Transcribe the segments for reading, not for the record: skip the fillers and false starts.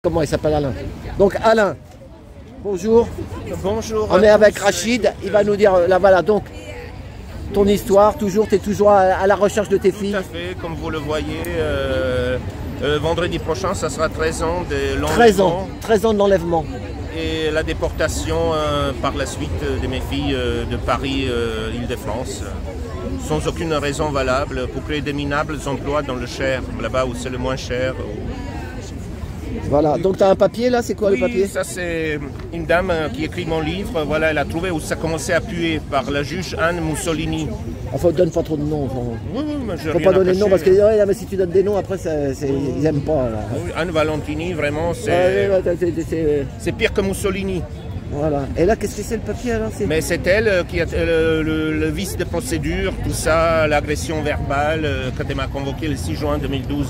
Comment il s'appelle Alain? Donc Alain, bonjour. Bonjour. On est avec Rachid, il va nous dire, là voilà, donc ton histoire, tu es toujours à la recherche de tes filles. Tout à fait, comme vous le voyez, vendredi prochain, ça sera 13 ans de l'enlèvement. 13 ans de l'enlèvement. Et la déportation par la suite de mes filles de Paris, Île-de-France, sans aucune raison valable, pour créer des minables emplois dans le Cher, là-bas où c'est le moins cher. Voilà, donc tu as un papier là, c'est quoi Oui, le papier? Ça c'est une dame qui écrit mon livre, voilà, elle a trouvé où ça commençait à puer par la juge Anne Mussolini. Enfin, donne pas trop de noms. Oui, mais je faut pas donner de noms parce que mais si tu donnes des noms après, ils n'aiment pas. Là. Oui, Anne Valentini, vraiment, c'est pire que Mussolini. Voilà. Et là, qu'est-ce que c'est le papier alors? Mais c'est elle qui a le vice de procédure, tout ça, l'agression verbale, quand elle m'a convoqué le 6 juin 2012.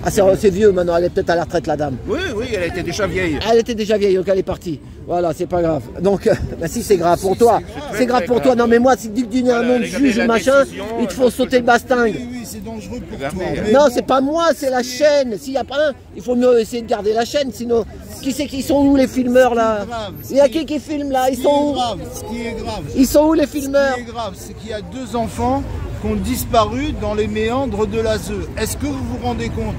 Ah, c'est vieux maintenant, elle est peut-être à la retraite la dame. Oui, elle était déjà vieille. Elle était déjà vieille, donc elle est partie. Voilà, c'est pas grave. Donc, bah si c'est grave pour toi, c'est grave pour toi. Non mais moi, si tu dis un nom de juge ou machin, il te faut sauter le bastingue. Oui, c'est dangereux pour toi. Non, c'est pas moi, c'est la chaîne. S'il n'y a pas un, il faut mieux essayer de garder la chaîne, sinon... Qui sont où les filmeurs là? Il y a qui filme là? Ils sont où? Ce qui est grave. Ils sont où les filmeurs? Ce qui est grave, c'est qu'il y a 2 enfants qui ont disparu dans les méandres de l'ASE. Est-ce que vous vous rendez compte?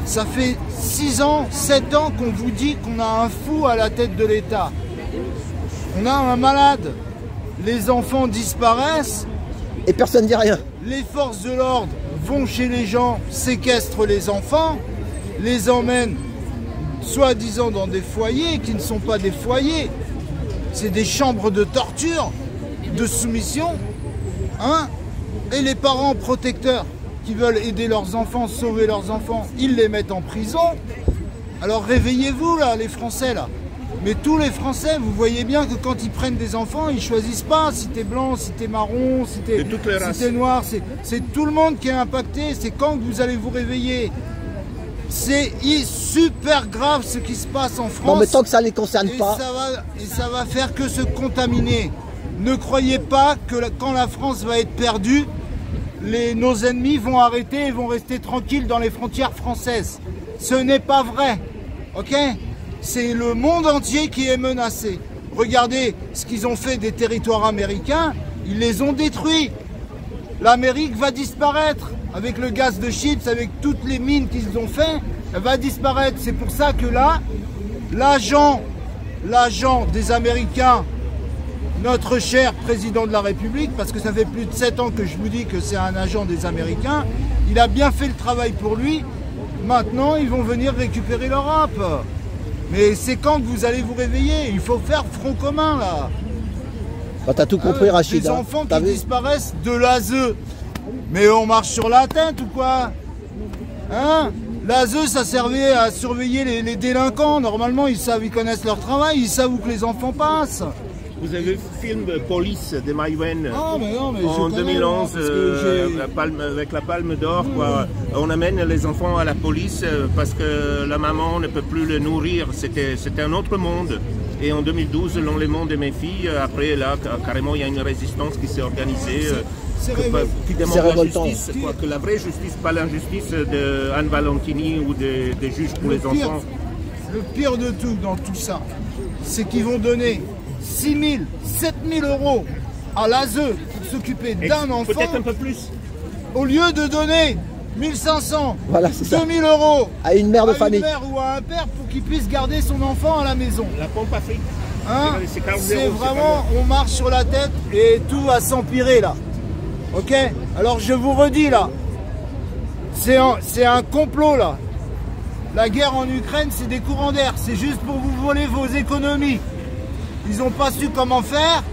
Ça fait 6 ans, 7 ans qu'on vous dit qu'on a un fou à la tête de l'État. On a un malade. Les enfants disparaissent. Et personne ne dit rien. Les forces de l'ordre vont chez les gens, séquestrent les enfants, les emmènent soi-disant dans des foyers qui ne sont pas des foyers. C'est des chambres de torture, de soumission. Hein? Et les parents protecteurs qui veulent aider leurs enfants, sauver leurs enfants, ils les mettent en prison. Alors réveillez-vous là, les Français là. Mais tous les Français, vous voyez bien que quand ils prennent des enfants, ils choisissent pas si t'es blanc, si t'es marron, si t'es noir. C'est tout le monde qui est impacté. C'est quand que vous allez vous réveiller. C'est super grave ce qui se passe en France. Non mais tant que ça ne les concerne pas. Et ça va faire que se contaminer. Ne croyez pas que quand la France va être perdue, nos ennemis vont arrêter et vont rester tranquilles dans les frontières françaises. Ce n'est pas vrai. Ok? C'est le monde entier qui est menacé. Regardez ce qu'ils ont fait des territoires américains. Ils les ont détruits. L'Amérique va disparaître. Avec le gaz de chips, avec toutes les mines qu'ils ont fait, elle va disparaître. C'est pour ça que là, l'agent des Américains, notre cher président de la République, parce que ça fait plus de 7 ans que je vous dis que c'est un agent des Américains, il a bien fait le travail pour lui. Maintenant, ils vont venir récupérer l'Europe. Mais c'est quand que vous allez vous réveiller? Il faut faire front commun, là. Bah, t'as tout compris, Rachid. Des enfants qui disparaissent de l'ASE. Mais on marche sur la tête ou quoi? Hein? L'ASE, ça servait à surveiller les délinquants. Normalement, ils connaissent leur travail, ils savent où que les enfants passent. Vous avez vu le film Police de Maïwen en 2011 avec la Palme d'Or. On amène les enfants à la police parce que la maman ne peut plus les nourrir. C'était un autre monde. Et en 2012, l'enlèvement de mes filles, après là, carrément, il y a une résistance qui s'est organisée. Qui demande la justice, que la vraie justice, pas l'injustice de Anne Valentini ou des juges pour les enfants. Le pire de tout dans tout ça, c'est qu'ils vont donner 6 000, 7 000 euros à l'ASE pour s'occuper d'un enfant. Peut-être un peu plus. Au lieu de donner 1 500, voilà, 2 000 euros à une mère de famille. À une mère ou à un père pour qu'il puisse garder son enfant à la maison. La pompe Afrique. Hein? C'est vraiment, on marche sur la tête et tout va s'empirer là. Ok? Alors je vous redis là, c'est un complot là. La guerre en Ukraine, c'est des courants d'air, c'est juste pour vous voler vos économies. Ils n'ont pas su comment faire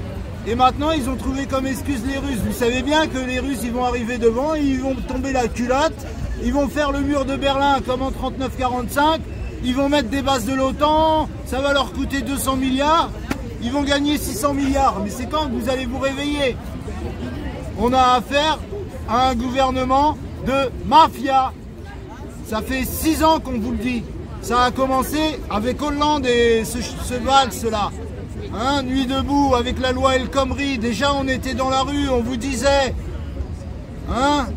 et maintenant ils ont trouvé comme excuse les Russes. Vous savez bien que les Russes, ils vont arriver devant, ils vont tomber la culotte, ils vont faire le mur de Berlin comme en 39-45, ils vont mettre des bases de l'OTAN, ça va leur coûter 200 milliards, ils vont gagner 600 milliards. Mais c'est quand que vous allez vous réveiller? On a affaire à un gouvernement de mafia. Ça fait 6 ans qu'on vous le dit. Ça a commencé avec Hollande et ce valse-là. Hein, Nuit debout, avec la loi El Khomri. Déjà, on était dans la rue, on vous disait. Hein?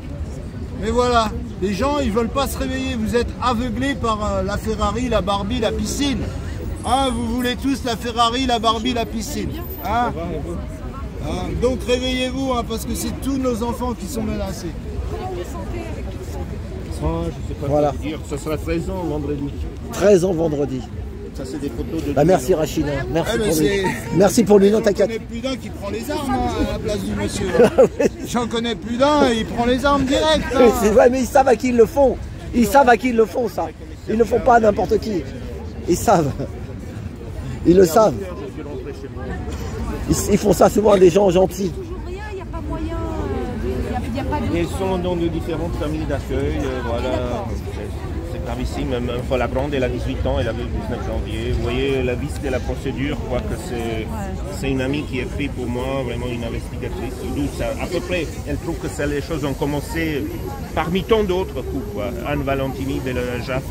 Mais voilà. Les gens, ils veulent pas se réveiller. Vous êtes aveuglés par la Ferrari, la Barbie, la piscine. Hein, vous voulez tous la Ferrari, la Barbie, la piscine. Hein? Donc réveillez-vous, hein, parce que c'est tous nos enfants qui sont menacés. Comment vous sentez avec tout ça? Je sais pas Voilà. quoi dire. Ça sera 13 ans vendredi. 13 ans vendredi. Ça, c'est des photos de... Bah, merci Rachid, hein. Merci, Eh ben, pour lui. c'est- Merci pour lui, non J'en t'inquiète. connais plus d'un qui prend les armes hein, à la place du monsieur. J'en connais plus d'un, il prend les armes direct. hein. C'est vrai, mais ils savent à qui ils le font. Ils savent à qui ils le font, ça. Ils ne le font pas à n'importe qui. Ils savent. Ils le savent. Ils font ça souvent à des gens gentils. Toujours rien, il n'y a pas moyen, il n'y a pas Ils d'autre. sont dans de différentes familles d'accueil, voilà. C'est gravissime, même la grande, elle a 18 ans, elle avait le 19 janvier. Vous voyez la vis de la procédure, quoi, que c'est une amie qui écrit pour moi, vraiment une investigatrice. D'où ça, à peu près, elle trouve que ça, les choses ont commencé parmi tant d'autres coups, quoi. Anne Valentini, Bella Jaff,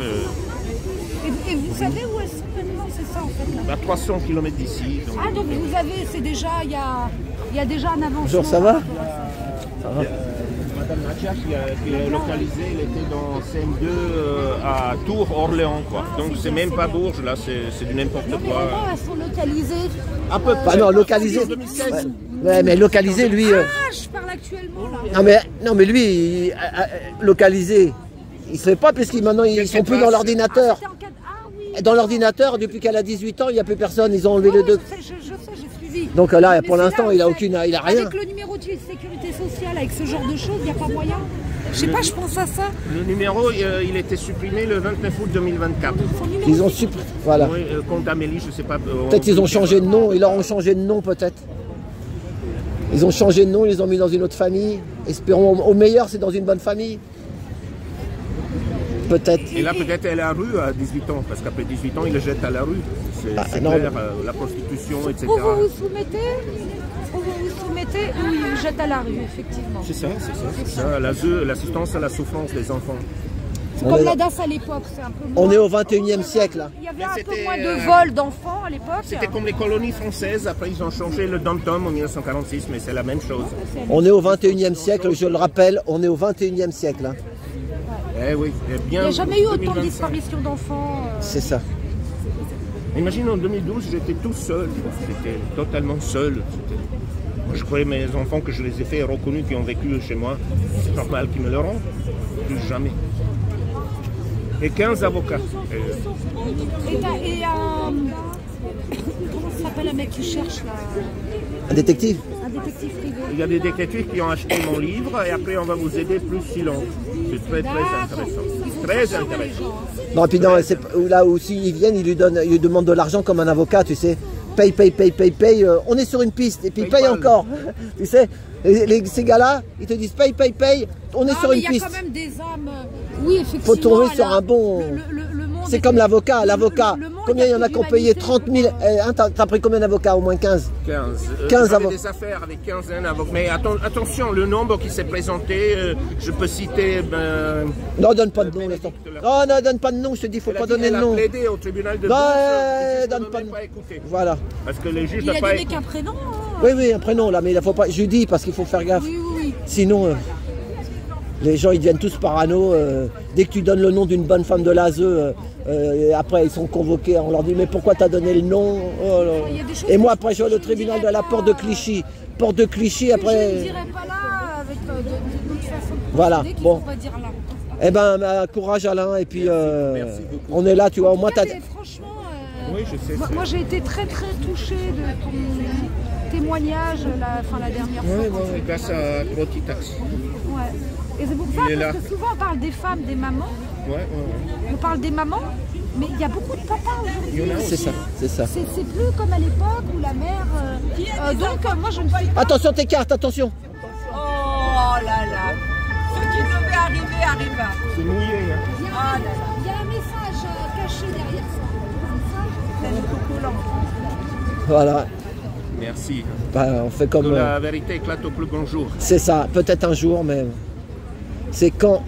Et vous savez où elles sont maintenant? C'est ça en fait là. à 300 km d'ici. Donc, Ah donc vous avez, c'est déjà, il y a déjà un avancement. Bonjour, ça va? Madame Nadia qui est localisée, elle était dans CM2 à Tours, Orléans, quoi. Donc c'est même pas Bourges, là, c'est du n'importe Non mais quoi. comment elles sont localisées? À peu Bah près. non, localisé. En 2016. Ouais, mais localisé, lui. Ah, je parle actuellement là. Non, mais lui, localisé. Il ne se fait pas parce qu'ils maintenant ils sont plus dans l'ordinateur. C'était en cas de... Ah oui. Dans l'ordinateur, depuis qu'elle a 18 ans, il n'y a plus personne. Ils ont enlevé les deux. Je sais, j'ai suivi. Donc là, Mais pour c'est l'instant, là, il a c'est- aucune, il a rien. Avec le numéro de sécurité sociale, avec ce genre de choses, il n'y a pas moyen. Je sais pas, je pense à ça. Le numéro, il était supprimé le 29 août 2024. Son numéro Ils ont de- supprimé. Voilà. Oui, compte Amélie, je sais pas. Peut-être ils ont changé de nom. Ils leur ont changé de nom, peut-être. Ils ont changé de nom. Ils les ont mis dans une autre famille. Espérons au meilleur, c'est dans une bonne famille. Peut-être. Et là, peut-être elle est à la rue à 18 ans, parce qu'après 18 ans, il le jette à la rue. C'est non, clair, la prostitution, etc. Ou vous vous soumettez, ou ils vous jettent à la rue, effectivement. C'est ça, c'est ça. L'assistance à la souffrance des enfants. C'est On comme est la là. DAS à l'époque, c'est un peu moins. On est au 21e siècle, là. Il y avait Mais un peu c'était, moins de vols d'enfants à l'époque. C'était comme les colonies françaises, après ils ont changé le dom-tom en 1946, mais c'est la même chose. On est au 21e siècle, je le rappelle. On est au 21e siècle. Hein. Eh oui, eh Il bien. n'y a jamais eu autant de 2025. disparitions d'enfants. C'est ça. Imagine en 2012, j'étais tout seul. J'étais totalement seul. Moi, je croyais mes enfants que je les ai fait reconnus qui ont vécu chez moi. C'est normal qu'ils me le rendent. Plus jamais. Et 15 avocats. Et un. Comment ça s'appelle un mec qui cherche là? Un détective. Un détective privé. Il y a des détectives qui ont acheté mon livre et après on va vous aider plus silence. C'est très intéressant. Très intéressant. Non, et puis non, là où s'ils viennent, ils lui demandent de l'argent comme un avocat, tu sais. Paye. On est sur une piste et puis paye pas. encore. Tu sais, ces gars-là, ils te disent paye. On est sur une Il y a piste. quand même des âmes. Oui, effectivement. Faut trouver sur là, un bon. le monde C'est est- comme l'avocat. le monde Combien il y en a plus qui ont payé d'humanité 30 000 pour- T'as pris combien d'avocats? Au moins 15. 15. 15 J'avais avocats. des affaires avec 15 avocats. Mais attention, le nombre qui s'est présenté, je peux citer. Non, donne pas de nom, laisse tomber. Non, non, donne pas de nom, je te dis, faut Elle a pas dit donner qu'elle le a nom. plaidé au tribunal de Non, Bourges, le juge donne ne pas veut de- pas écouter. Voilà. Parce que les juges Il n'ont a pas donné écouté. qu'un prénom. hein. Oui, un prénom là, mais il faut pas. Je lui dis parce qu'il faut faire gaffe. Oui. Sinon, les gens ils deviennent tous parano. Dès que tu donnes le nom d'une bonne femme de l'ASE, après ils sont convoqués. On leur dit mais pourquoi t'as donné le nom? Oh là. Il y a des choses Et que moi je- après je vais au je tribunal dirais de la pas. porte de Clichy. Porte de Clichy Je ne après. dirais pas là avec de toute façon. Voilà, Dès qu'il bon. faut pas dire là. Eh ben courage Alain et puis Merci beaucoup. on est là, tu vois. Au moins t'as. Mais franchement, Oui, je sais. moi j'ai été très touchée de ton témoignage la dernière fois. C'est grâce à Trotti Taxi. Ouais. Et c'est pour ça Il est là. parce que souvent on parle des femmes, des mamans. Ouais. On parle des mamans, mais il y a beaucoup de papas aujourd'hui. Il y en a C'est aussi. ça. C'est plus comme à l'époque où la mère. Donc moi je ne suis pas. Attention tes cartes, attention. Oh là là. Ce qui devait arriver arriva. C'est mouillé. Hein. Il y a un message caché derrière ça. C'est le coco Voilà. Merci. Bah, on fait comme. Que la vérité éclate au plus grand jour. C'est ça, peut-être un jour, mais c'est quand.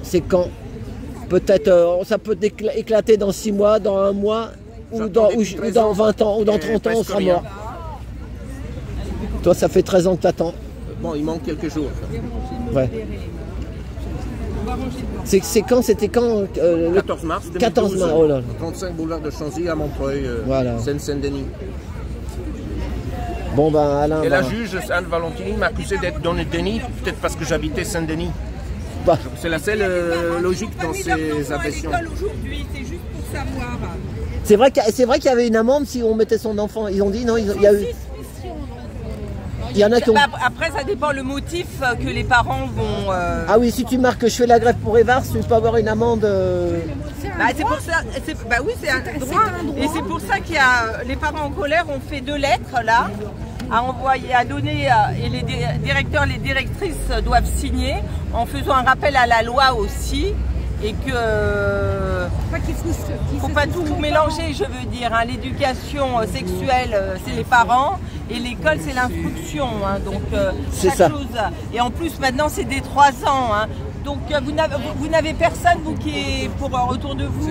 Peut-être ça peut éclater dans 6 mois, dans 1 mois, ou J'attendais dans, depuis 13 dans ans. 20 ans, ou dans Et 30 ans, on presque sera rien. mort. Toi, ça fait 13 ans que t'attends. Bon, il manque quelques jours. Ouais. C'est quand? C'était quand le 14 mars 2012. 14 mars, oh là là. 35 boulevard de Chanzy à Montreuil, Voilà. Seine-Saint-Denis. Bon ben Alain. Et la ben, juge Anne-Valentini m'a accusé d'être dans le déni, peut-être parce que j'habitais Saint-Denis. bah, C'est la seule logique dans ces agressions. Aujourd'hui, c'est juste pour savoir. c'est vrai qu'il y avait une amende si on mettait son enfant. Ils ont dit non, il y a eu. Il y en a qui ont. Bah, après, ça dépend le motif que les parents vont. Ah oui, si tu marques que je fais la grève pour Evars, tu peux avoir une amende. Bah, c'est pour ça. Bah oui, c'est un droit. Et c'est pour ça qu'il y a les parents en colère ont fait 2 lettres là à envoyer, à donner, et les directeurs, les directrices doivent signer en faisant un rappel à la loi aussi. Et que faut pas tout mélanger, je veux dire. Hein. L'éducation sexuelle, c'est les parents, et l'école, c'est l'instruction. Hein. Donc C'est chaque ça. chose. Et en plus, maintenant, c'est des 3 ans. Hein. Donc vous n'avez personne, vous, qui est autour de vous.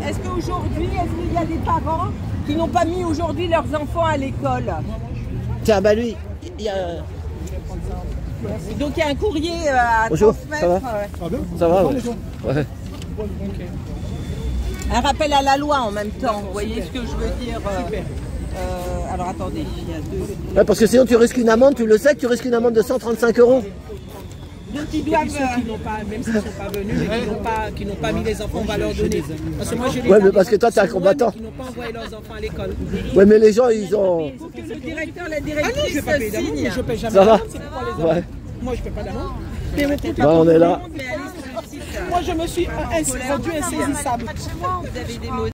Est-ce qu'aujourd'hui, est-ce qu'il y a des parents qui n'ont pas mis aujourd'hui leurs enfants à l'école? Tiens, bah lui, il y a. Donc il y a un courrier à Bonjour, transmettre. ça va? Ça va, ouais. Ouais. Un rappel à la loi en même temps, vous voyez ce que je veux dire? Alors attendez, il y a 2. Ouais, parce que sinon tu risques une amende, tu le sais que tu risques une amende de 135 €. Donc ils doivent. Ceux qui n'ont pas, même s'ils ne sont pas venus, mais qui n'ont pas mis les enfants, on va leur donner. Parce que moi, j'ai Ouais, mais parce que toi, t'es un combattant. Qui n'ont pas envoyé leurs enfants à l'école. Ouais, mais les gens, ils ont. Il faut que le directeur, la Ah non, je ne directrice vais pas payer d'amende, signe. je ne paye jamais Ça va? d'amende, c'est pourquoi les amends. Ouais. Moi, je ne paye pas d'amende. Mais mon truc, Bah, on est là. Mais allez sur le site. moi, je me suis rendue insaisissable. Vous avez des mots.